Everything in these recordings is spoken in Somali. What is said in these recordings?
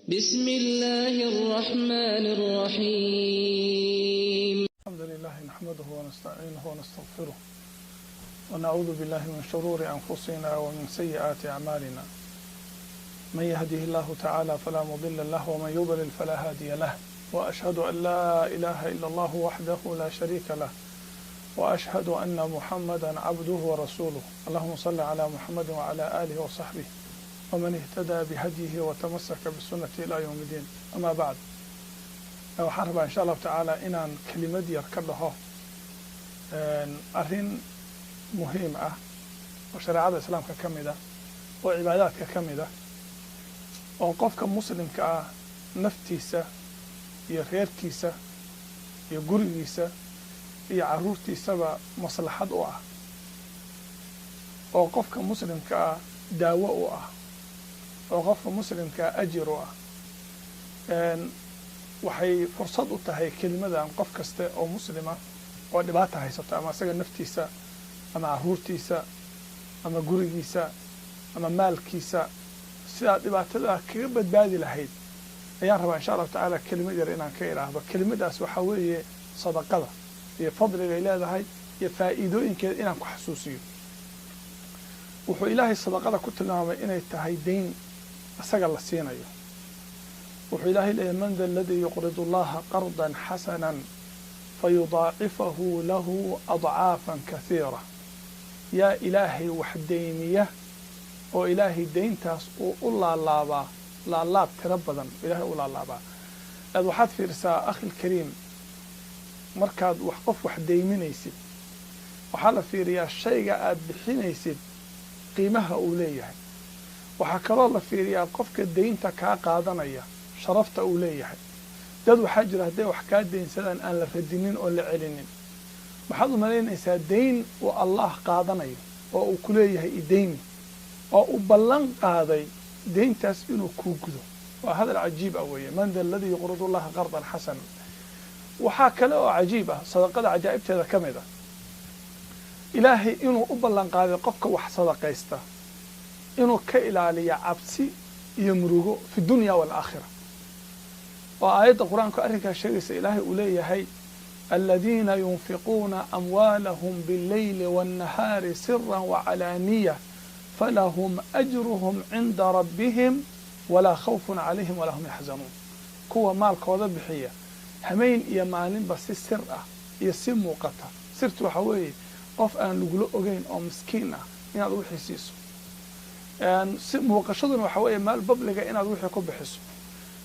بسم الله الرحمن الرحيم. الحمد لله نحمده ونستعينه ونستغفره ونعوذ بالله من شرور أنفسنا ومن سيئات أعمالنا. من يهده الله تعالى فلا مضل له ومن يضلل فلا هادي له، وأشهد أن لا إله إلا الله وحده لا شريك له، وأشهد أن محمدا عبده ورسوله. اللهم صل على محمد وعلى آله وصحبه ومن اهتدى بهديه وتمسك بسنته إلى يوم الدين. أما بعد، waxaan rabaa insha allahu tacaala inaan kelimad yar ka dhaho arrin muhiim ah oo shareecada islaamka ka mid ah oo cibaadaadka ka mid ah oo qofka muslimka ah naftiisa iyo reerkiisa iyo gurigiisa iyo caruurtiisaba maslaxad u ah, oo qofka muslimka ah daawo u ah, oo qofka muslimka ah ajir u ah. waxay fursad u tahay kelimadan qof kasta oo muslima oo dhibaato haysato, ama isaga naftiisa ama caruurtiisa ama gurigiisa ama maalkiisa, sidaa dhibaatada kaga badbaadi lahayd ayaan rabaa insha allahu tacaala kelimad yar inaan ka idhaahdo. kelimadaas waxaa weeye sadaqada iyo fadligay leedahay iyo faa'iidooyinkeeda inaan ku xasuusiyo. wuxuu ilaahay sadaqada ku tilmaamay inay tahay dayn isaga la siinayo. wuxuu ilaahay leeyahay man da aladii yuqridu allaha qardan xasanan fayudaacifahu lahu adcaafan kahiira. yaa ilaahay wax deymiya oo ilaahay deyntaas uu u laalaabaa laalaab tiro badan, ilaahay u laalaabaa. aad waxaad fiirsaa akhilkariim, markaad qof wax deyminaysid waxaa la fiiriyaa shayga aad bixinaysid qiimaha uu leeyahay. waxaa kaloo la fiiriyaa qofka deynta kaa qaadanaya sharafta uu leeyahay. dad waxaa jira hadday wax kaa deynsadaan aan la radinin oo la celinin. waxaad u malaynaysaa deyn uu allah qaadanayo oo uu ku leeyahay ideyni, oo uu ballan qaaday deyntaas inuu kuu gudo. waa hadal cajiib ah weeye, man da aladii yuqridu allaha qardan xasanan. waxaa kale oo cajiib ah, sadaqada cajaa'ibteeda ka mid ah, ilaahay inuu u ballan qaaday qofka wax sadaqaysta inuu ka ilaaliya cabsi iyo murugo fi dunya waalaakhira. oo aayadda qur-aanku arrinkaas sheegaysa ilaahay uu leeyahay aladiina yunfiquuna amwaalahum biاlleyli waاnnahaari sira wacalaaniya falahum ajruhum cinda rabbihim walaa khawfun calayhim walaa hum yaxzanuun. kuwa maalkooda bixiya hameen iyo maalinba si sir ah iyo si muuqata. sirtu waxaa weeye qof aan lagula ogeyn oo miskiin ah inaad wixii siiso. si muuqashaduna waxaa weeye maal babliga inaad wixii ku bixiso.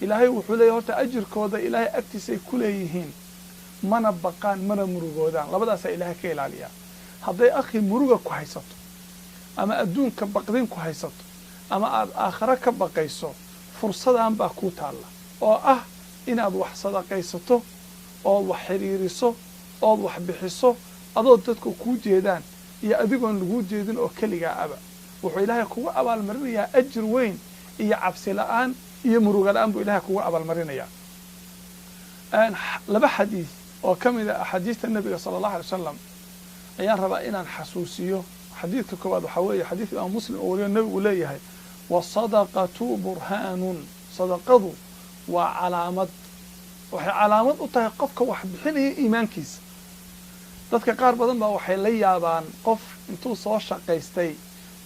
ilaahay wuxuu leeyahy horta ajirkooda ilaahay agtiisa ay ku leeyihiin, mana baqaan mana murugoodaan. labadaasaa ilaahay ka ilaaliyaa. hadday akhi muruga ku haysato ama adduunka baqdin ku haysato ama aad aakhare ka baqayso, fursadan baa kuu taalla oo ah inaad wax sadaqaysato ood wax xiriiriso ood wax bixiso adood dadku kuu jeedaan iyo adigoon laguu jeedin oo keligaa aba. wuxuu ilaahay kugu abaalmarinayaa ajir weyn iyo cabsi la-aan iyo muruga la-aan buu ilaahay kugu abaalmarinayaa. laba xadiis oo ka mid a axaadiista nabiga sala allahu alay wasalam ayaan rabaa inaan xasuusiyo. xadiidka koowaad waxaa weeye xadiis imaam muslim oo waliba nabigu leeyahay wasadaqatu burhaanun. sadaqadu waa calaamad, waxay calaamad u tahay qofka wax bixinaya iimaankiisa. dadka qaar badan baa waxay la yaabaan qof intuu soo shaqaystay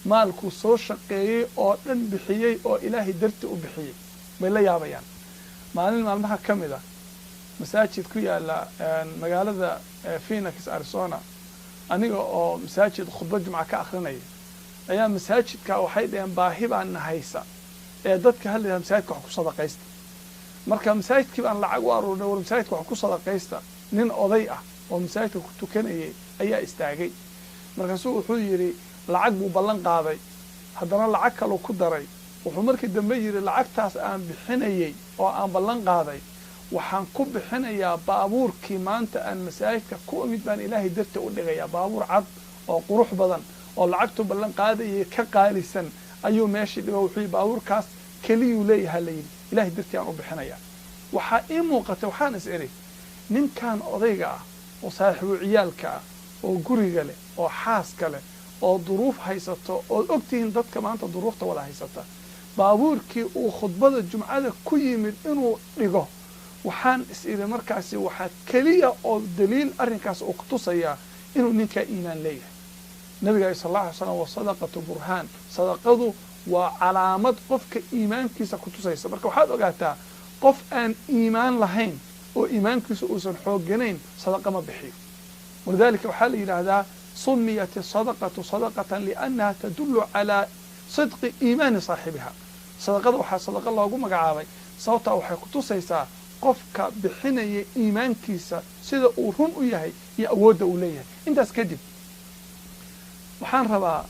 maalkuu soo shaqeeyey oo dhan bixiyey oo ilaahay darti u bixiyey bay la yaabayaan. maalin maalmaha ka mid ah masaajid ku yaala magaalada Phoenix Arizona, aniga oo masaajid khudbad jumca ka akrinaya ayaa masaajidka waxay dhaheen baahi baan nahaysa ee dadka hadlaya masaajidka wax ku sadaqaysta. marka masaajidkii baan lacag u aruurinay, war masaajidka wax ku sadaqaysta. nin oday ah oo masaajidka ku tukanayay ayaa istaagay. markaasuu wuxuu yidhi lacag buu ballan qaaday, haddana lacag kaluu ku daray. wuxuu markii dambe yidhi lacagtaas aan bixinayey oo aan ballan qaaday waxaan ku bixinayaa baabuurkii maanta aan masaajidka ku imid baan ilaahay darti u dhigayaa. baabuur cad oo qurux badan oo lacagtu ballan qaadayay ka qaalisan ayuu meeshii dhigo. wuxuu yidhi baabuurkaas keliyuu leeyaha la yidhi ilaahay dartii aan u bixinayaa. waxaa ii muuqatay, waxaan is idhi ninkan odayga ah oo saaxiibu ciyaalka ah oo guriga leh oo xaaska leh oo duruuf haysato ood ogtihiin dadka maanta duruufta wada haysata baabuurkii uu khudbada jumcada ku yimid inuu dhigo waxaan is-iri markaasi waxaa keliya oo daliil arrinkaas uu ku tusayaa inuu ninkaa iimaan leeyahay nabiga sal allahu alay slam wa sadaqatu burhaan sadaqadu waa calaamad qofka iimaankiisa ku tusaysa marka waxaad ogaataa qof aan iimaan lahayn oo iimaankiisa uusan xoogganayn sadaqa ma bixiyo walidaalika waxaa la yidhaahdaa sumiyat asadaqatu sadaqatan liannaha tadullu calaa sidqi iimaani saaxibiha sadaqada waxaa sadaqa loogu magacaabay sababtaa waxay ku tusaysaa qofka bixinaya iimaankiisa sida uu run u yahay iyo awoodda uu leeyahay intaas kadib waxaan rabaa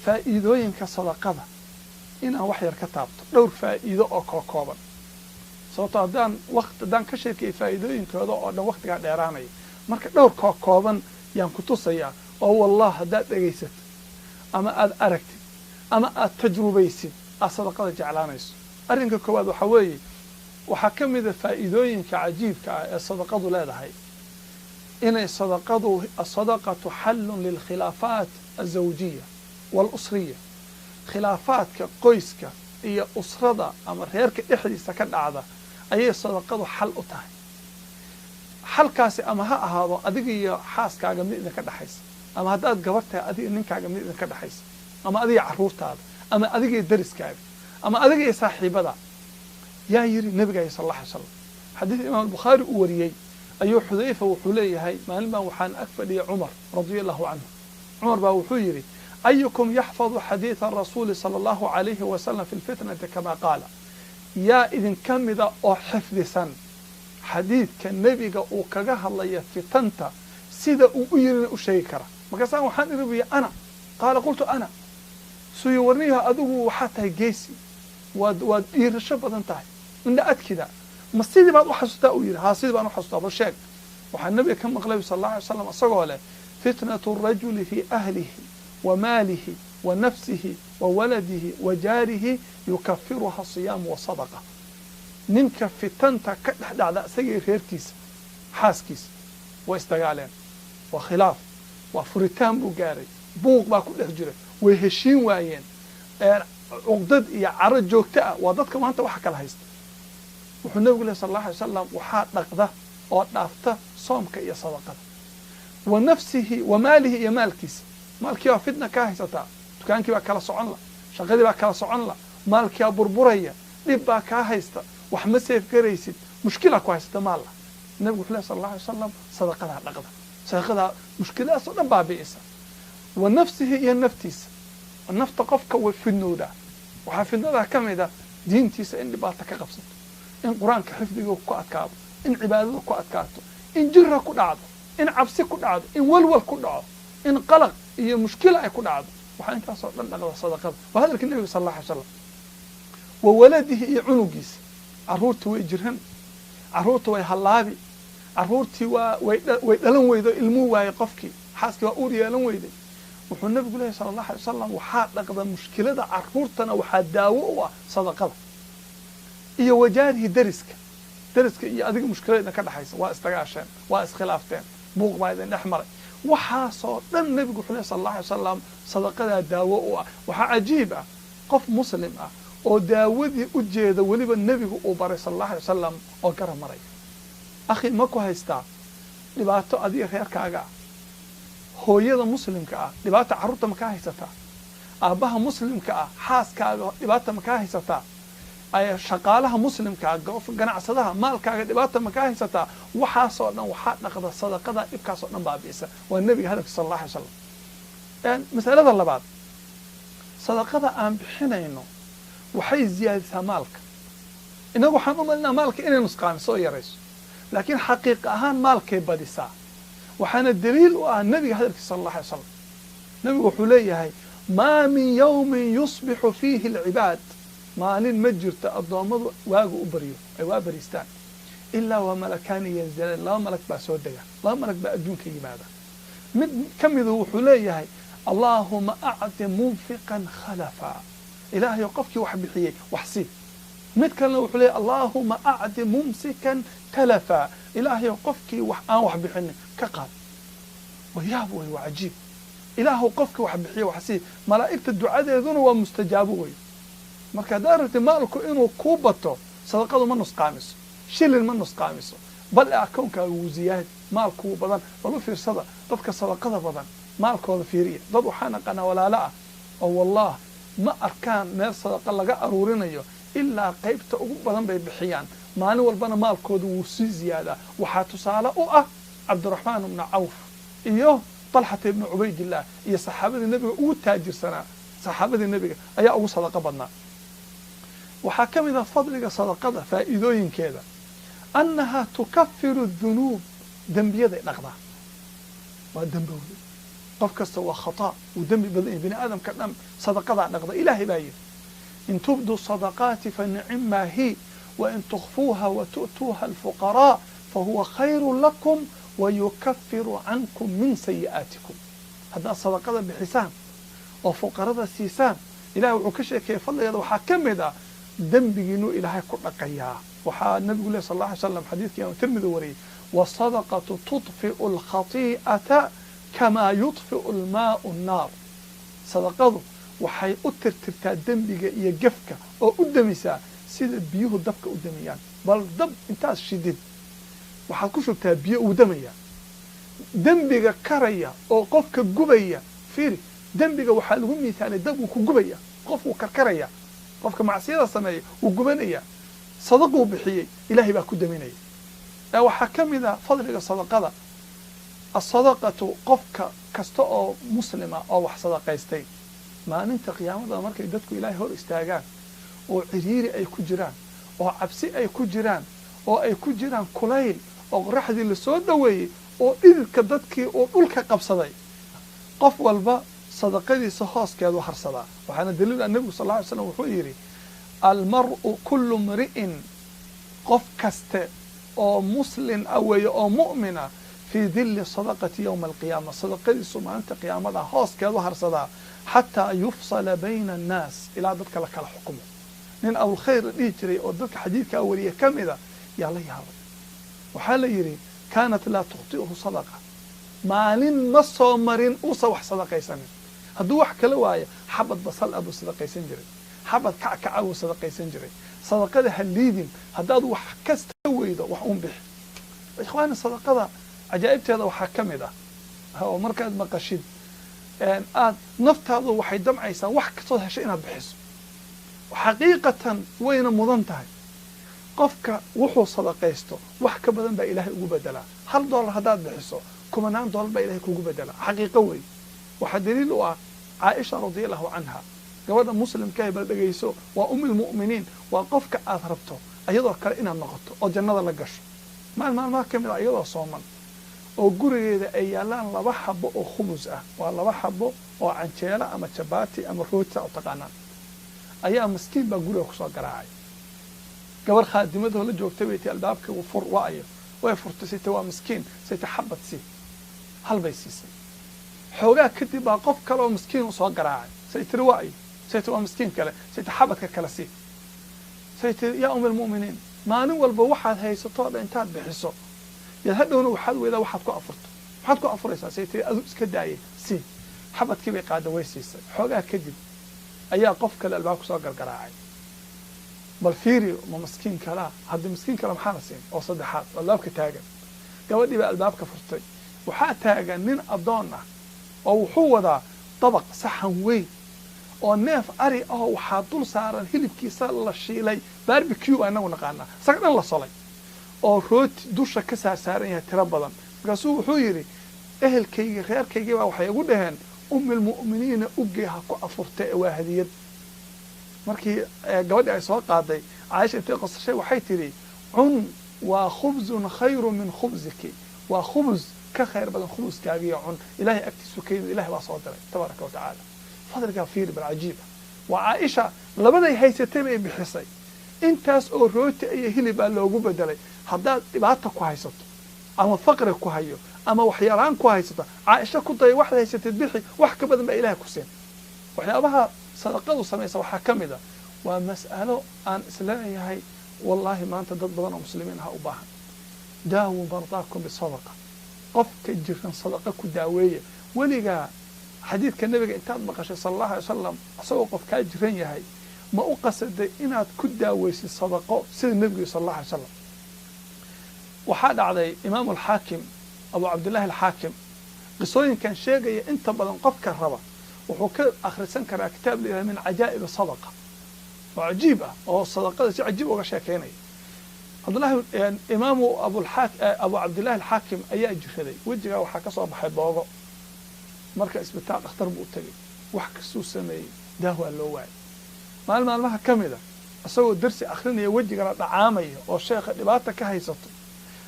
faa'iidooyinka sadaqada inaan wax yar ka taabto dhowr faa'iido oo kala kooban sababtoo haddaan ka sheekaya faa'iidooyinkooda oo dhan waktigaa dheeraanaya marka dhowr kala kooban yaan ku tusayaa oo wallah haddaad dhegaysato ama aad aragtid ama aad tajrubaysid aad sadaqada jeclaanayso arrinka koowaad waxaa weeye waxaa ka mida faa'iidooyinka cajiibka ah ee sadaqadu leedahay inay asadaqatu xallun lilkhilaafaat azawjiya waalusriya khilaafaadka qoyska iyo usrada ama reerka dhexdiisa ka dhacda ayay sadaqadu xal u tahay xalkaasi ama ha ahaado adiga iyo xaaskaaga mid idinka dhexaysa ama haddaad gabar tahay adiga ninkaaga mid idinka dhexaysa ama adiga carruurtaada ama adiga dariskaaga ama adiga iyo saaxiibada yaa yiri nabiga sal allahu alay slam xadiid imaam albukhaari uu wariyey ayuu xudayfa wuxuu leeyahay maalin baan waxaan ag fadhiyay cumar radia allahu canhu cumar baa wuxuu yidhi ayukum yaxfadu xadiida rasuuli sala allahu calayhi wasalam fi lfitnati kamaa qaala yaa idinka mida oo xifdisan xadiidka nebiga uu kaga hadlaya fitanta sida uu u yirina u sheegi kara markaasaan waxaan iribiya ana qaala qultu ana suyo warniyaha adigu waxaa tahay geesi waad dhiirasho badan tahay indha adkida ma sidii baad u xasuustaa uu yidhi haa sidii baan u xasuustaa bal sheeg waxaa nabiga ka maqlay sal allahu alay slam isagoo leh fitnatu rajuli fii ahlihi wa maalihi wa nafsihi wa waladihi wa jaarihi yukafiruha siyaamu wa sadaqa ninka fitanta ka dhex dhacda isagii reerkiisa xaaskiisa way isdagaaleen waa khilaaf waa furitaan buu gaaray buuq baa ku dhex jira way heshiin waayeen cuqdad iyo caro joogto ah waa dadka maanta waxa kala haysta wuxuu nabigu leh sal allahu alay wasalam waxaa dhaqda oo dhaafta soomka iyo sadaqada wa nafsihi wa maalihi iyo maalkiisa maalkii baa fitna kaa haysataa dukaankii baa kala socon la shaqadii baa kala socon la maalkii baa burburaya dhib baa kaa haysta wax ma seefgaraysid mushkilaa ku haysata maalla nabigu wuxuu leh sal allahu alay wasalam sadaqadaa dhaqda sadaqadaa mushkiladaas oo dhan baabi'isa wa nafsihi iyo naftiisa nafta qofka way fidnowdaa waxaa fidnadaa ka mid a diintiisa in dhibaato ka qabsato in qur-aanka xifdiga ku adkaado in cibaadada ku adkaato in jira ku dhacdo in cabsi ku dhacdo in walwal ku dhaco in qalaq iyo mushkila ay ku dhacdo waxaa intaasoo dhan dhaqda sadaqada waa hadalkii nabiga sal allahu alay slam wa waladihi iyo cunugiisa carruurta way jiran carruurta way hallaabi carruurtii way dhalan weydo ilmuu waayey qofkii xaaskii waa uur yeelan weyday wuxuu nabigu leeyahy sala allahu alay wasalam waxaa dhaqda mushkilada carruurtana waxaa daawo u ah sadaqada iyo wajaarihi dariska iyo adiga mushkilada idin ka dhexaysa waa isdagaasheen waa iskhilaafteen buuq baa idin dhex maray waxaasoo dhan nabigu wuxuu leeyahy sala allahu alay wasalam sadaqadaa daawo u ah waxaa cajiib ah qof muslim ah oo daawadii u jeeda weliba nebigu uu baray sala allahu alay wasalam oo garab maraya akhi ma ku haystaa dhibaato adiga reerkaaga ah hooyada muslimka ah dhibaata carruurta makaa haysataa aabbaha muslimka ah xaaskaaga dhibaata makaa haysataa shaqaalaha muslimka ah ganacsadaha maalkaaga dhibaata makaa haysataa waxaasoo dhan waxaa dhaqda sadaqada dhibkaasoo dhan baabi'isa waa nebiga hadalka sala allahu alay wasalam masalada labaad sadaqada aan bixinayno waxay ziyaadisaa maalka inagu waxaan u malinaa maalka inay nusqaamiso oo yarayso laakiin xaqiiqa ahaan maalkay badisaa waxaana daliil u ah nebiga hadalkiisa sala allahu alay slam nebigu wuxuu leeyahay maa min yawmin yusbixu fiihi alcibaad maalin ma jirto addoommadu waagu u baryo ay waa bariistaan ilaa waa malakaani yanzilaan laba malag baa soo dega laba malag baa adduunka yimaada mid ka midu wuxuu leeyahay allaahuma acti munfiqan khalafa ilaahayo qofkii wax bixiyey wax sii mid kalena wuxuu leeyahay allaahuma acti mumsikan talafa ilaahayo qofkii wax aan wax bixinin ka qaad wayaab wey waa cajiib ilaahu qofkii wax bixiye wax sii malaa'igta ducadeeduna waa mustajaabo wey marka haddaad rabtid maalku inuu kuu bato sadaqadu ma nusqaamiso shilin ma nusqaamiso bal akoonkaaga wuu ziyaadi maalku wuu badan bal u fiirsada dadka sadaqada badan maalkooda fiiriya dad waxaa naqanaa walaalo ah oo wallah ma arkaan meel sadaqa laga aruurinayo ilaa qaybta ugu badan bay bixiyaan maalin walbana maalkooda wuu sii ziyaadaa waxaa tusaale u ah cabdiraxmaan ibnu cawf iyo talxata ibnu cubaydillah iyo saxaabadii nebiga ugu taajirsanaa saxaabadii nebiga ayaa ugu sadaqa badnaa waxaa ka mid ah fadliga sadaqada faa'iidooyinkeeda annahaa tukafiru dunuub dembiyaday dhaqdaa waa dembowda qof kasta waa khataa uu dembi badan yahay bini aadamka dhan sadaqadaa dhaqda ilaahay baa yidhi in tubduu sadaqaati fa nicimmaa hi wain tukfuuha watu'tuuha alfuqaraa fahuwa khayru lakum wayukafiru cankum min sayi'aatikum haddaad sadaqada bixisaan oo fuqarada siisaan ilahay wuxuu ka sheekeeyey fadligeeda waxaa ka mid ah dembigiinuu ilaahay ku dhaqayaa waxaa nabigu leh sal alla alay slam xadiidkii imaam tirmidi wariyey wasadaqatu tudfi'u alkhati'ata kamaa yudfi'u almaa'u annaar sadaqadu waxay u tirtirtaa dembiga iyo gefka oo u demisaa sida biyuhu dabka u demiyaan bal dab intaad shidid waxaad ku shubtaa biyo uu demayaa dembiga karaya oo qofka gubaya fiiri dembiga waxaa lagu miisaalay dab uu ku gubaya qofkuu karkaraya qofka macsiyada sameeya wuu gubanaya sadaquu bixiyey ilaahay baa ku deminaya waxaa ka mid ah fadliga sadaqada asadaqatu qofka kasta oo muslima oo wax sadaqaystay maalinta qiyaamada markay dadku ilaahay hor istaagaan oo ciriiri ay ku jiraan oo cabsi ay ku jiraan oo ay ku jiraan kulayl oo qoraxdii lasoo dhoweeyey oo dhididka dadkii oo dhulka qabsaday qof walba sadaqadiisa hooskeedu harsadaa waxaana daliil ah nebigu sal alla alay slam wuxuu yidhi almar'u kullu mri'in qof kaste oo muslin ah weeye oo mu'mina fii dilli sadaqati yowma alqiyaama sadaqadiisu maalinta qiyaamada hooskeedu harsadaa xataa yufsala bayna annaas ilaa dadka la kala xukumo nin abulkhayr la dhihi jiray oo dadka xadiidkaa wariye ka mida yaa la yaabay waxaa la yidhi kaanat laa tukhti'uhu sadaqa maalin ma soo marin uusa wax sadaqaysanin hadduu wax kala waayo xabad basal ah buu sadaqaysan jiray xabad kackaca buu sadaqaysan jiray sadaqada ha liidin haddaad wax kasta weydo wax uun bixi ikhwaani sadaqada cajaa'ibteeda waxaa ka mid ah oo markaad maqashid aad naftaadu waxay damcaysaa wax kastood heshay inaad bixiso xaqiiqatan wayna mudan tahay qofka wuxuu sadaqaysto wax ka badan baa ilaahay ugu bedelaa $1 haddaad bixiso $10 baa ilaahay kugu bedelaa xaqiiqo wey waxaa daliil u ah caaisha radiallahu canha gabadha muslimkaah bal dhegayso waa umulmu'miniin waa qofka aad rabto iyadoo kale inaad noqoto oo jannada la gasho maalmaha ka mid ah iyadoo sooman oo gurigeeda ay yaalaan 2 xabo oo khubus ah waa 2 xabo oo canjeela ama jabaati ama rooti u taqaanaan ayaa miskiin baa guriga kusoo garaacay gabar khaadimadoo la joogtay bay tii albaabka uu fur waayo way furtay sayta waa miskiin sayta xabad si hal bay siisay xoogaa kadib baa qof kale oo miskiin u soo garaacay sayta waayo sayta waa miskiin kale sayta xabadka kale si sayta yaa umulmu'miniin maalin walba waxaad haysato dhan intaad bixiso yaa hadhowna waxaad weedaa waxaad ku afurto waxaad ku afuraysaa sayta adu iska daayay si xabadkii bay qaada way siisay xoogaa kadib ayaa qof kale albaabka soo gargaraacay bal fiiri ma miskiin kala haddii miskiin kale maxaa la siin oo saddexaad albaabka taagan gabadhii baa albaabka furtay waxaa taagan nin adoon ah oo wuxuu wadaa dabaq saxan weyn oo neef ari ah waxaa dul saaran hilibkiisa la shiilay barbecue baa inagu naqaanaa isaga dhan la solay oo rooti dusha ka saarsaaran yahay tiro badan markaasuu wuxuu yidhi ehelkaygii reerkaygii baa waxay igu dhaheen umulmu'miniina ugee ha ku afurta ee waa hadiyad markii gabadhii ay soo qaaday caaisha intay qosashay waxay tidhi cun waa khubzun khayru min khubziki waa khubus ka khayr badan khubuskaagiyo cun ilaahay agtiisu ka yimid ilahay baa soo diray tabaaraka wa tacaala fadligaa fiiri bal cajiiba waa caaisha labaday haysatay bay bixisay intaas oo rooti iyo hilib baa loogu bedelay haddaad dhibaata ku haysato ama faqri ku hayo ama waxyaalaan ku haysato caaisha ku day waxaad haysatid bixi wax ka badan baa ilaahay ku siin waxyaabaha sadaqadu samaysa waxaa ka mid a waa mas'alo aan isleeyahay wallaahi maanta dad badan oo muslimiin aha u baahan daawu mardaakum bisadaqa qofka jiran sadaqa ku daaweeya weligaa xadiidka nebiga intaad maqashay sala allahu alay wasalam isagoo qof kaa jiran yahay ما أقصد إن كدا ويس الصدقة سيد النبي صلى الله عليه وسلم وحاد على إمام الحاكم أبو عبد الله الحاكم قصوين كان شيء أنت بدن قف كهربا وحكى آخر سنة كان كتاب لها من عجائب الصدقة وعجيبة وهو الصدقة شيء عجيب وغشاء كيني عبد الله يعني إمام أبو عبد الله الحاكم أي أجري وجهه وحكى صوب حبابه مركز اسبتاع اختار بوتجي وحكى سوسمي ده هو اللواء ما كاملة أسوي درس آخرين يوجه على عامي والشيخ دبعته كهيسته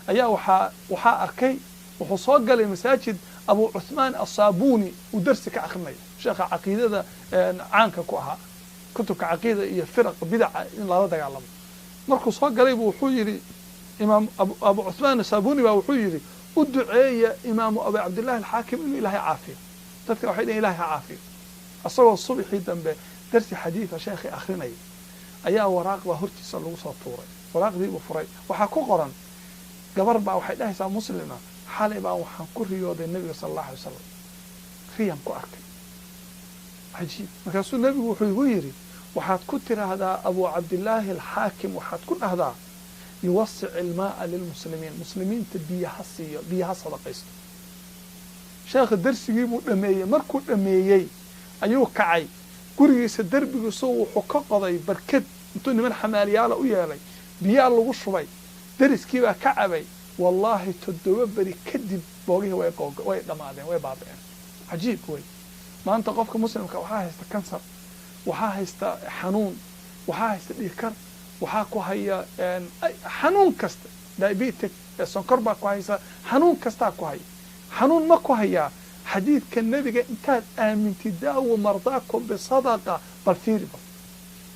أيها وحا أركي وحصاق لمساجد أبو عثمان الصابوني ودرس كأخرين شيخ عقيدة عنك كوها كنت كعقيدة هي فرق بدع إن لا يعلم مركز صاق لي وحجري إمام أبو عثمان الصابوني وحجري ادعي إمام أبو عبد الله الحاكم إنه إلهي عافية تذكر وحيد إلهي عافية أصور الصبح دنبه درس حديث شيخ آخرين أيها وراق وهرتي صلى الله عليه وسلم وراق دي وفري وحكو قرن قبر بقى وحيد إلهي مسلمة حالي بقى وحنكو رياض النبي صلى الله عليه وسلم فيهم كو أركي عجيب مكاسو النبي وحيويري وحاد كتر هذا أبو عبد الله الحاكم وحاد كل هذا يوسع الماء للمسلمين مسلمين بيها صدقيست شيخ الدرس يجيبوا دمية مركو دمية أيوه كعي gurigiisa darbigiisa wuxuu ka qoday barkad intuu niman xamaaliyaal u yeelay biyo lagu shubay dariskii baa ka cabay wallahi todoba bari kadib boogihii way dhamaadeen way baabeen ajiib way maanta qofka muslimka waxa haysta kansar waxa haysta xanuun waxa haysta dhiikar waxa ku haya xanuun kasta diabetic sonkor baa ku haysa xanuun kasta ku haya xanuun ma ku haya حديث كالنبي انتهت آمن تداو مرضاكم بصدقة بالفيربا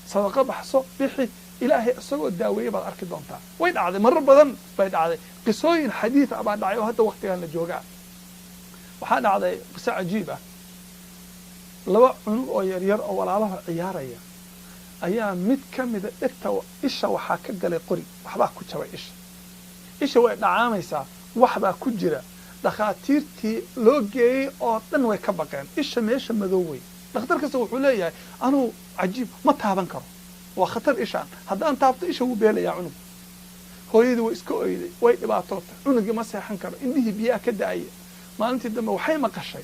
صدقة بحصو بيحي إلهي أسوأ الداوية بالأركي دونتا وين عادي مرة بدن بيد عادي قصوين حديث أبعد دعي وهذا وقت كان الجوجع وحانا عادي قصة عجيبة لو عنو يرير أو على عيارية أيام مد كم إذا إكتوا إيش وحاكا قلي قري وحبا كتشوي إيش وين عاميسا وحبا كجرة دخاتيرتي لوجي أو تنوي كبقين إيش ماشى مذوي دكتور كسو حلية أنا عجيب ما تهابن كرو وخطر إيشان هذا أنت عبت إيش هو بيله يا عنو هو يدو إسكو يدي ويد بعطوت عنو ما سيحن كرو إنه بيا كداية ما أنت دم وحي ما قشي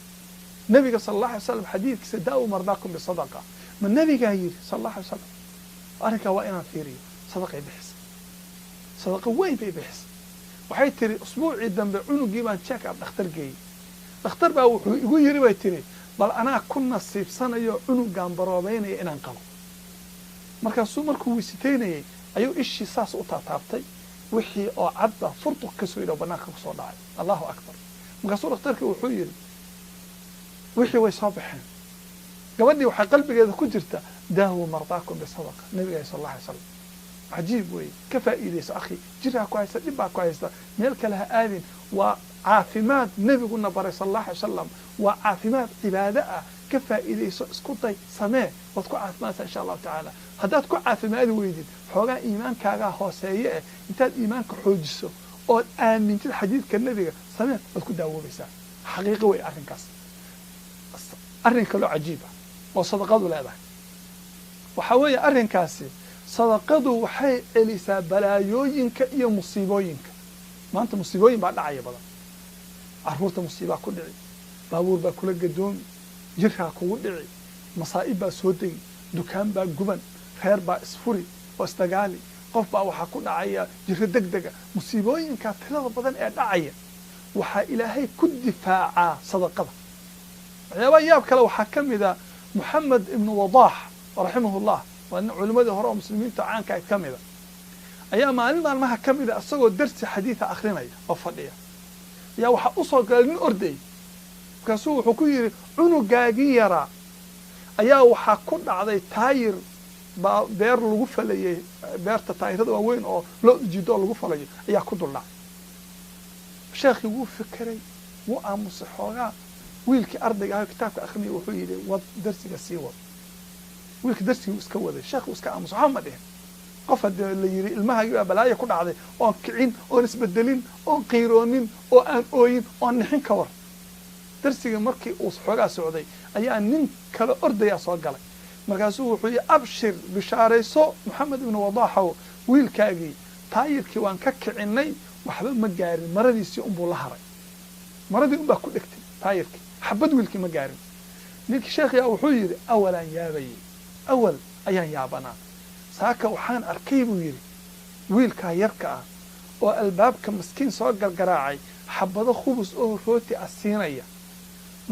النبي صلى الله عليه وسلم حديث سداو مرضاكم بصدقة من النبي جاير صلى الله عليه وسلم أنا كوائنا فيري صدقة بحس صدقة وين بيحس waxay tiri usbuucii dambe cunugii baan check up dhakhtar geeyay dhakhtar baa wuxuu igu yiri way tiri bal anaa ku nasiibsanayo cunugan baroobeynaya inaan qabo markuu wisiteynayay ayuu ishii saas u taataabtay wixii oo cadda furtuq ka soo yidho banaanka ku soo dhacay allahu akbar markaasuu dhakhtarkii wuxuu yiri wixii way soo baxeen gabadhii waxay qalbigeeda ku jirta daawo mardaakum bisadaqa nabiga sallallahu alayhi wasallam عجيب وي كفائدة أخي جرها كويسة دبها كويسة ملك لها آذن وعافمات نبي قلنا بري صلى الله عليه وسلم وعافمات عبادة كفائدة اسكتي سماء وتكو عافمات إن شاء الله تعالى هذا تكو عافمات ويدين حوغا إيمان كاغا هو سيئة انت إيمانك حوجسه أو آمنت الحديث كالنبي سماء وتكو داوه بيسا حقيقة وي أرنكاس أرنك له عجيبة وصدقات ولا ذا وحوية أرنكاسي صدقته waxay celisaa balaayooyinka iyo musiibooyinka maanta musiibooyin baa dhacaya badan arruurta musiiba ku dhici baabuur baa kula gadoomi jirka kugu dhici masaa'ib baa soo degi dukaan baa guban reer baa isfuri oo istagaali qof baa waxa ku dhacaya jir degdega musiibooyinka tirada badan ee dhacaya waxa ilaahay ku difaaca sadaqada waxyaaba yaab kale waxa kamida Muhammad ibn Wadah rahimahullah وأن علماء هراء مسلمين تعان كايد كاملة أيام معلمة ما كاملة أصدقوا درس حديث آخرين وفضية يا وحا أصل قالين أردي كسو حكوير عنو قاقيرا أيا وحا كنا عضي تاير بير الغفة لي بير تاير هذا وين أو لو جدو الغفة لي أيا كدو الله شيخ يقول فكري وأمس حوغا ويلك أرضي هاي كتابك أخرين وحويري ودرسي قسيوة ويلك درسي واسكوده الشيخ واسكا امس محمد قفد اللي يري المها يبقى بلايا كل عادي او كعين او نسبدلين او قيرونين او ان اوين او نحين كور درسي markii uu xogaa socday ayaa nin kala ordaya soo galay markaasuu wuxuu yidhi abshir bishaarayso maxamed ibnu wadaaxow wiilkaagii taayirkii waan ka kicinay waxba ma gaarin maradiisii unbuu la haray maradii unbaa ku dhegtay taayirkii xabad wiilkii ma gaarin ninkii sheekhiyaa wuxuu yidhi awalaan yaabayey awal ayaan yaabanaa saaka waxaan arkay buu yidhi wiilkaa yarka ah oo albaabka maskiin soo gargaraacay xabado khubus oo rooti ah siinaya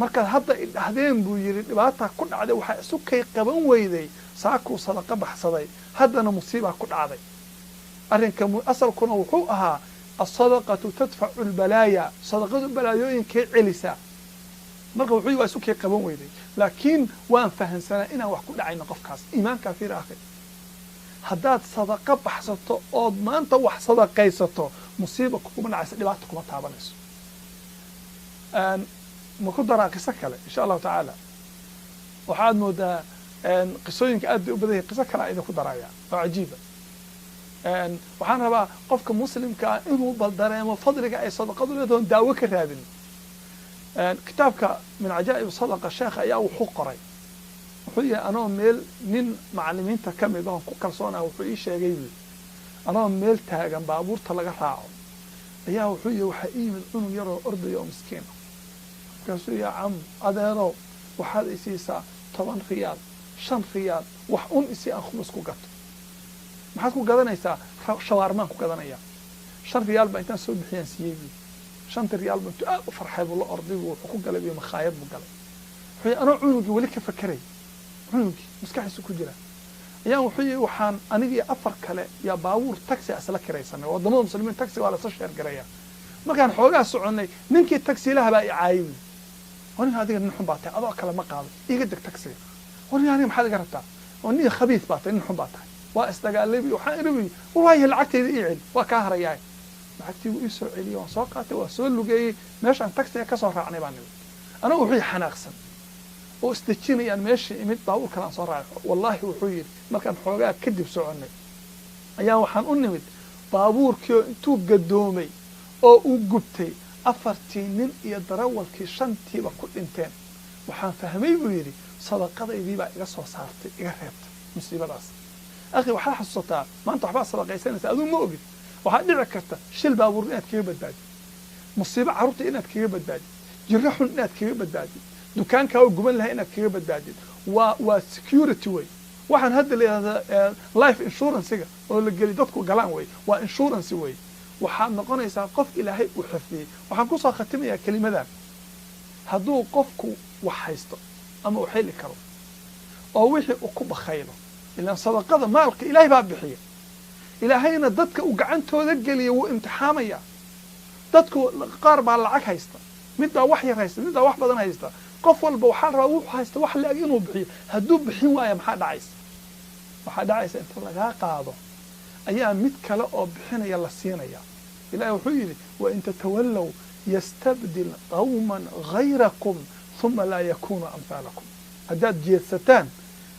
markaad hadda idhahdeen buu yidhi dhibaataa ku dhacday waxaa isu kay qaban weyday saakuu sadaqa baxsaday haddana musiibaa ku dhacday arrinka asalkuna wuxuu ahaa asadaqatu tadfacu lbalaaya sadaqadu balaayooyinkay celisaa marka wuxuu yidhi waa isu kay qaban weyday laakiin waan fahansanaa inaan wax ku dhacayno qofkaas iimaankaa fiir akhi haddaad sadaqa baxsato ood maanta wax sadaqaysato musiiba kuma dhacaysa dhibaata kuma taabanayso ma ku daraa qiso kale insha allahu tacaala waxaad moodaa qisooyinka aad bay u badan yahay qiso kale a idinku daraya oo cajiiba waxaan rabaa qofka muslimka ah inuu bal dareemo fadliga ay sadaqadu leedahoon daawo ka raadin kitaabka min cajaa'ib sadaqa sheekha ayaa wuxuu qoray wuxuu yahay anoo meel nin macallimiinta ka mid oon ku kalsoonah wuxuu ii sheegay buui anoo meel taagan baabuurta laga raaco ayaa wuxuu yihi waxaa ii yimid cunug yaroo ordaya oo miskiina markaasuu yaa cam adeerow waxaad isiisaa 10 riyaal 5 riyaal wax un isii aan khubus ku gato maxaad ku gadanaysaa shawaarmaan ku gadanaya 5 riyaal baa intaan soo bixiyaan siiyey buui 5 riyaal baa intuu aad u farxay buu la orday buu wuxuu ku galay iyo makhaayad buu galay wuxuu yihi anoo cunugii weli ka fakeray cunugii maskaxiisu ku jira ayaan wuxuu yihi waxaan anigii 4 kale yaa baabuur taxi asla kiraysanay wadamada muslimiin taxi waa la soo sheer garaya markaan xoogaa soconay ninkii taxi laha baa i caayay aniga adiga nin xun baa tahay adoo kale ma qaado iga deg taxi aniga maxaad iga rabtaa aniga khabiis baa tahay nin xun baa tahay waa isdagaalay waxaan irabi waayo lacagtayda ii celi waa kaa harayaa lacagtii uu ii soo celiyay waan soo qaatay waa soo lugeeyay meeshaan taxi ka soo raacnay baan nimid anagu wuxuu xanaaqsan oo isdejinayaan meeshii imid baabuur kale aan soo raacay wallaahi wuxuu yidhi markaan xoogaa kadib soconay ayaa waxaan u nimid baabuurkii intuu gadoomay oo uu gubtay 4 nin iyo darawalkii 5 ku dhinteen waxaan fahmay buu yidhi sadaqadaydii baa iga soo saartay iga reebtay musiibadaas akhi waxaa xasuusataa maanta waxbaa sadaqaysanaysa aduu ma ogid waxaa dhici karta shil baabuur inaad kaga badbaadi musiibo carruurta inaad kaga badbaadi jirro xun inaad kaga badbaadi dukaankaa oo guban lahay inaad kaga badbaadid waa security way waxaan hadda leeyahay life insurance-ga oo la geli dadku galaan way waa insurance way waxaad noqonaysaa qof ilaahay uu xafdiyey waxaan ku soo khatimayaa kelimadan hadduu qofku wax haysto ama uu xili karo oo wixii uu ku bakhaylo ilaan sadaqada maalka ilaahay baa bixiya ilaahayna dadka uu gacantooda geliya wuu imtixaamaya dadku qaar baa lacag haysta midbaa wax yar haysta midbaa wax badan haysta qof walba waxaa rabaa wuxuu haysta wax la-eg inuu bixiyo hadduu bixin waaya maxaa dhacaysa waxaa dhacaysa inta lagaa qaado ayaa mid kale oo bixinaya la siinaya ilahi wuxuu yidhi wain tatawallow yastabdil qawman hayrakum uma laa yakunu amhaalakum haddaad jeedsataan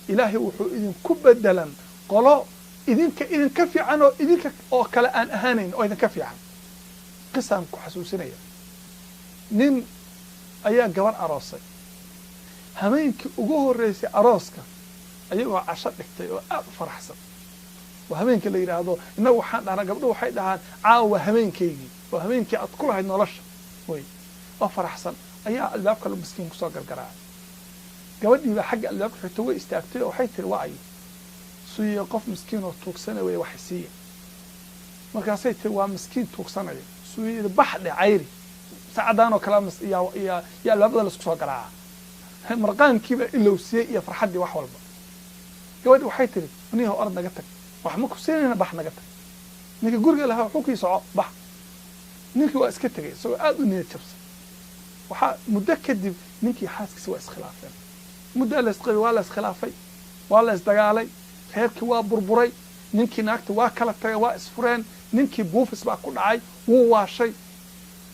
ilaahay wuxuu idinku bedelan qolo idinka fiican oo idinka oo kale aan ahaanayn oo idinka fiican qisaan ku xasuusinaya nin ayaa gabar aroosay habeenkii ugu horreysay arooska ayagoo casho dhigtay oo aad u faraxsan waa habeenkii la yidhaahdo innagu waxaan dhahnaa gabdho waxay dhahaan caawa habeenkaygii oo habeenkii aad ku lahayd nolosha way oo faraxsan ayaa albaabka miskiin kusoo gargaraacay gabadhii baa xagga albaabka xigta way istaagtay oo waxay tiri wacyi suuya qof miskiin oo tuugsanaya way wax siiya markaasay tiri waa miskiin tuugsanaya suuya baxdhe cayri saacadaan oo kale iyo albaabada la isku soo garaaca marqaankiiba ilowsiyey iyo farxaddii wax walba gabadhi waxay tiri niyaha orod naga tag wax ma ku siinayna bax naga tag ninka guriga lahaa wuxuu kii soco bax ninkii waa iska tegay isagoo aad u niyad jabsan waxaa muddo kadib ninkii xaaskiisa waa iskhilaafeen muddo la isqabi waa la iskhilaafay waa la isdagaalay reerkii waa burburay ninkii naagta waa kala tagay waa isfureen ninkii buufis baa ku dhacay wuu waashay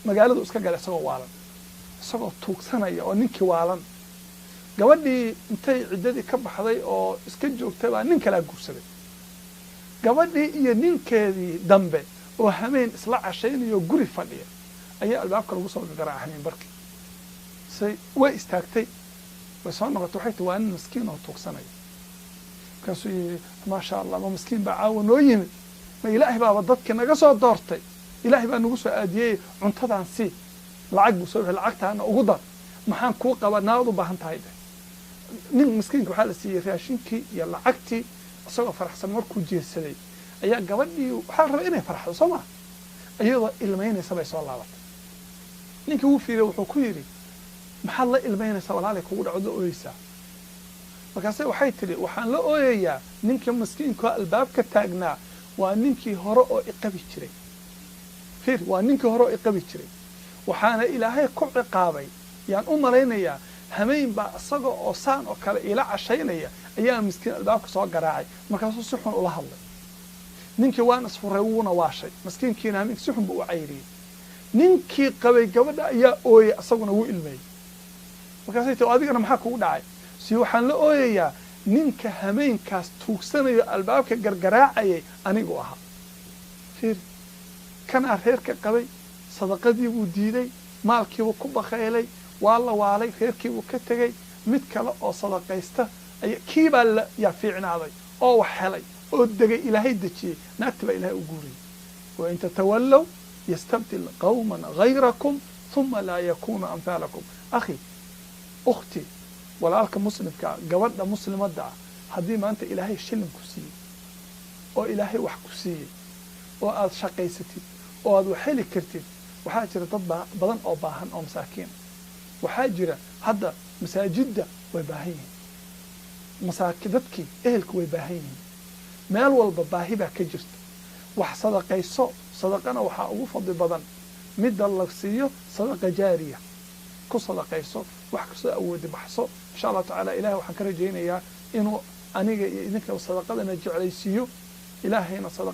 magaaladu iska galay isagoo waalan isagoo tuugsanaya oo ninkii waalan gabadhii intay ciddadii ka baxday oo iska joogtay baa nin kalaa guursaday gabadhii iyo ninkeedii dambe oo hameen isla cashaynayo guri fadhiya ayaa albaabka lagu soo garaacay minbarkii say way istaagtay way soo noqotay waxay tii waa nin miskiin oo tuugsanaya كسوي ما شاء الله ما مسكين بعاون ويم ما إلهي بابا ضدك نجسوا دورتي إلهي بقى نجسوا أديه عنتدا عن سي العقب وسوي العقد أنا أقدر محن كوقة وناضو بهنت هيدا نين مسكين كحال سي راشينكي يلا عقتي أسوأ فرح سمركو جيسلي أيها قبلي وحال ربنا فرح صما أيضا إلمين سبع سؤال الله نينك هو في روح كويري محل إلمين سؤال عليك هو عدو أويسا markaasay waxay tiri waxaan la ooyayaa ninka miskiinka albaabka taagnaa waa ninkii hore oo iqabi jiray fiir waa ninkii hore oo iqabi jiray waxaana ilaahay ku ciqaabay yaan u malaynayaa hameyn baa isaga oo saan oo kale ila cashaynaya ayaa miskiin albaabka soo garaacay markaasuu si xun ula hadlay ninkii waan isfuray wuuna waashay miskiinkiina hameyn si xun buu u cayriyey ninkii qabay gabadha ayaa ooyay isaguna wuu ilmeeyey markaasay tiri adigana maxaa kugu dhacay si waxaan la ooyayaa ninka hameenkaas tuugsanayo albaabka gargaraacayay anigu ahaa fiir kana reerka qabay sadaqadii buu diiday maalkiibu ku baqaylay waa la waalay reerkiibu ka tagay mid kale oo sadaqaysta kiibaa la yaa fiicnaaday oo wax helay oo degay ilaahay dejiyey naagti baa ilaahay u guuriyey wa in tatawallow yastabdil qawman ghayrakum thumma laa yakuunu amhaalakum akhi ukhti walaalka muslimka gabadha muslimadda haddii maanta ilaahay shilin ku siiyey oo ilaahay wax ku siiyey oo aad shaqaysatid oo aad wax heli kartid waxaa jira dad badan oo baahan oo masaakiin waxaa jira hadda masaajidda way baahan yihiin dadkii ehelka way baahan yihiin meel walba baahi baa ka jirta wax sadaqayso sadaqana waxaa ugu fadli badan midda la siiyo sadaqa jaariya ku sadaqayso wax kastoo awoodi baxso insha Allah taala ilaahay waxaan ka rajaynayaa inuu aniga iyo idinka sadaqadana jeclaysiiyo ilaahayna sadaqa